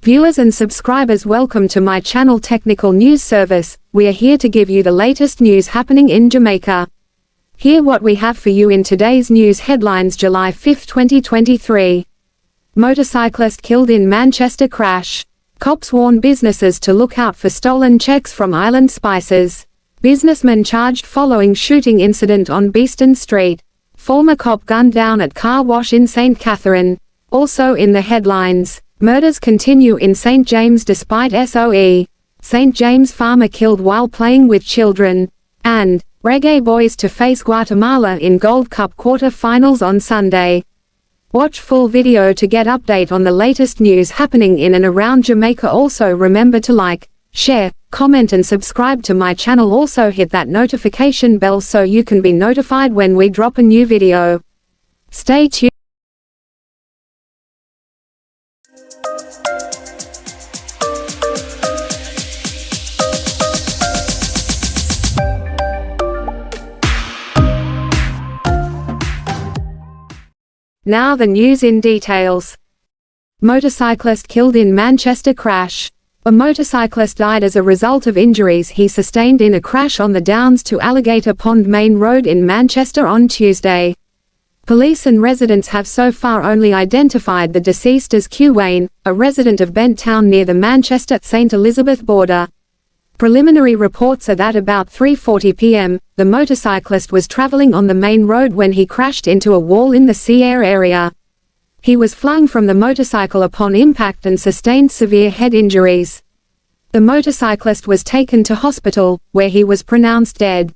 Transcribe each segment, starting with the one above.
Viewers and subscribers, welcome to my channel Technical News Service. We are here to give you the latest news happening in Jamaica. Hear what we have for you in today's news headlines. July 5, 2023. Motorcyclist killed in Manchester crash. Cops warn businesses to look out for stolen checks from Island Spices. Businessman charged following shooting incident on Beeston Street. Former cop gunned down at car wash in St. Catherine. Also in the headlines, murders continue in St. James despite SOE. St. James farmer killed while playing with children. And, Reggae Boys to face Guatemala in Gold Cup quarter-finals on Sunday. Watch full video to get update on the latest news happening in and around Jamaica. Also remember to like, share, comment and subscribe to my channel. Also hit that notification bell so you can be notified when we drop a new video. Stay tuned. Now the news in details. Motorcyclist killed in Manchester crash. A motorcyclist died as a result of injuries he sustained in a crash on the Downs to Alligator Pond Main Road in Manchester on Tuesday. Police and residents have so far only identified the deceased as Q Wayne, a resident of Bent Town near the Manchester-St Elizabeth border. Preliminary reports are that about 3:40 p.m., the motorcyclist was traveling on the main road when he crashed into a wall in the Sea Air area. He was flung from the motorcycle upon impact and sustained severe head injuries. The motorcyclist was taken to hospital, where he was pronounced dead.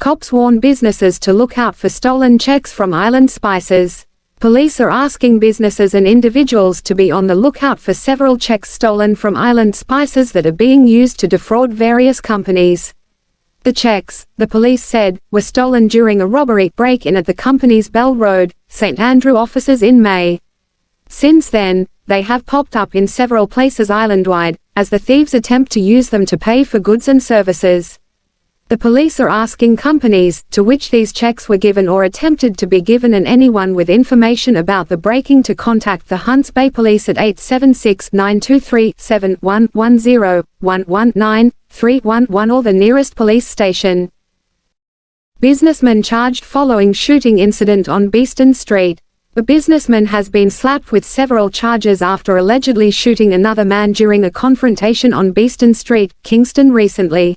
Cops warn businesses to look out for stolen checks from Island Spices. Police are asking businesses and individuals to be on the lookout for several checks stolen from Island Spices that are being used to defraud various companies. The checks, the police said, were stolen during a robbery break-in at the company's Bell Road, St Andrew offices in May. Since then, they have popped up in several places island-wide, as the thieves attempt to use them to pay for goods and services. The police are asking companies, to which these checks were given or attempted to be given, and anyone with information about the breaking to contact the Hunts Bay Police at 876-923-7110-119-311 or the nearest police station. Businessman charged following shooting incident on Beeston Street. A businessman has been slapped with several charges after allegedly shooting another man during a confrontation on Beeston Street, Kingston recently.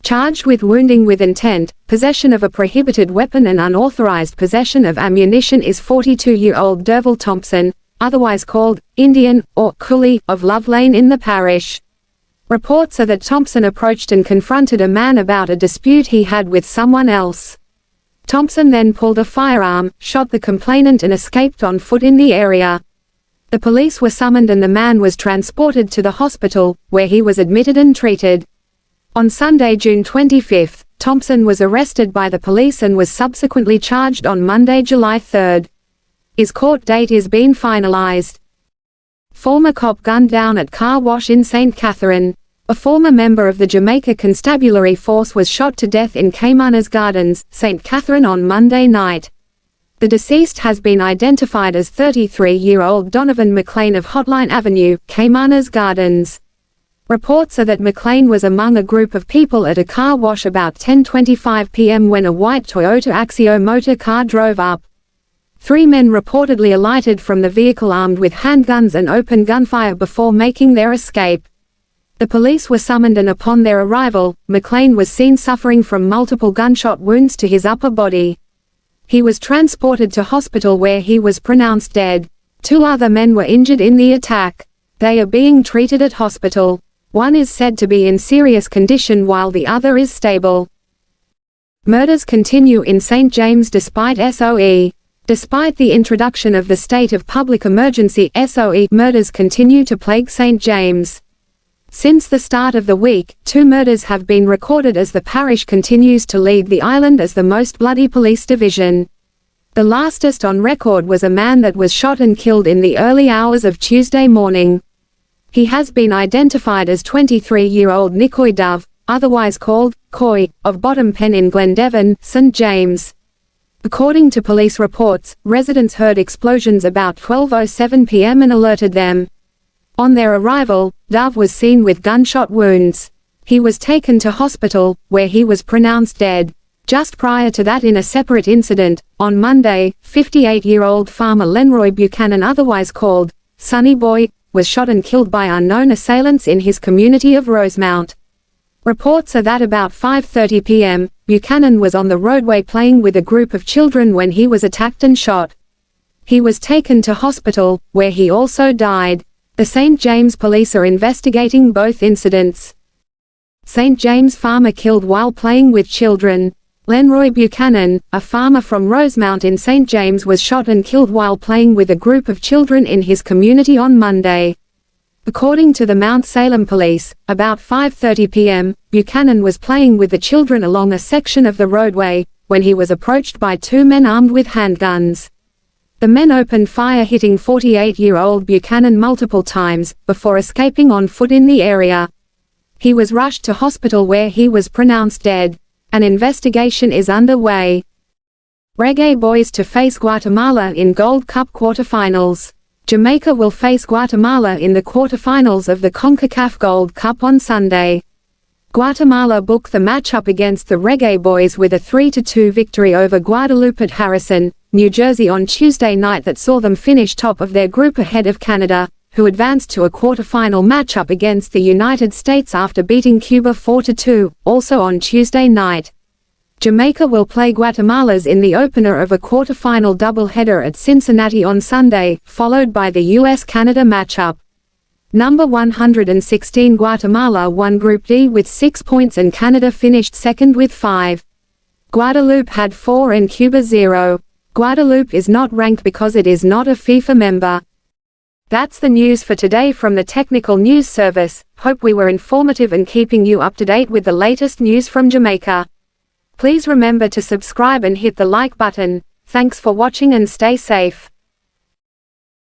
Charged with wounding with intent, possession of a prohibited weapon and unauthorized possession of ammunition is 42-year-old Derville Thompson, otherwise called Indian or Coolie, of Love Lane in the parish. Reports are that Thompson approached and confronted a man about a dispute he had with someone else. Thompson then pulled a firearm, shot the complainant and escaped on foot in the area. The police were summoned and the man was transported to the hospital, where he was admitted and treated. On Sunday, June 25, Thompson was arrested by the police and was subsequently charged on Monday, July 3. His court date is being finalized. Former cop gunned down at car wash in St. Catherine. A former member of the Jamaica Constabulary Force was shot to death in Caymanas Gardens, St. Catherine on Monday night. The deceased has been identified as 33-year-old Donovan McLean of Hotline Avenue, Caymanas Gardens. Reports are that McLean was among a group of people at a car wash about 10:25 p.m. when a white Toyota Axio motor car drove up. 3 men reportedly alighted from the vehicle armed with handguns and opened gunfire before making their escape. The police were summoned and upon their arrival, McLean was seen suffering from multiple gunshot wounds to his upper body. He was transported to hospital where he was pronounced dead. 2 other men were injured in the attack. They are being treated at hospital. One is said to be in serious condition while the other is stable. Murders continue in St. James despite SOE. Despite the introduction of the state of public emergency SOE, murders continue to plague St. James. Since the start of the week, 2 murders have been recorded as the parish continues to lead the island as the most bloody police division. The lastest on record was a man that was shot and killed in the early hours of Tuesday morning. He has been identified as 23-year-old Nicoy Dove, otherwise called Coy, of Bottom Pen in Glendevon, St. James. According to police reports, residents heard explosions about 12:07 p.m. and alerted them. On their arrival, Dove was seen with gunshot wounds. He was taken to hospital, where he was pronounced dead. Just prior to that, in a separate incident, on Monday, 58-year-old farmer Lenroy Buchanan, otherwise called Sonny Boy, was shot and killed by unknown assailants in his community of Rosemount. Reports are that about 5:30 p.m., Buchanan was on the roadway playing with a group of children when he was attacked and shot. He was taken to hospital, where he also died. The St. James police are investigating both incidents. St. James farmer killed while playing with children. Lenroy Buchanan, a farmer from Rosemount in St. James, was shot and killed while playing with a group of children in his community on Monday. According to the Mount Salem police, about 5:30 p.m., Buchanan was playing with the children along a section of the roadway, when he was approached by two men armed with handguns. The men opened fire, hitting 48-year-old Buchanan multiple times, before escaping on foot in the area. He was rushed to hospital where he was pronounced dead. An investigation is underway. Reggae Boys to face Guatemala in Gold Cup quarterfinals. Jamaica will face Guatemala in the quarterfinals of the CONCACAF Gold Cup on Sunday. Guatemala booked the matchup against the Reggae Boys with a 3-2 victory over Guadeloupe at Harrison, New Jersey on Tuesday night that saw them finish top of their group ahead of Canada, who advanced to a quarterfinal matchup against the United States after beating Cuba 4-2, also on Tuesday night. Jamaica will play Guatemala's in the opener of a quarterfinal doubleheader at Cincinnati on Sunday, followed by the US-Canada matchup. Number 116 Guatemala won Group D with 6 points and Canada finished second with 5. Guadeloupe had 4 and Cuba 0. Guadeloupe is not ranked because it is not a FIFA member. That's the news for today from the Technical News Service. Hope we were informative and keeping you up to date with the latest news from Jamaica. Please remember to subscribe and hit the like button. Thanks for watching and stay safe.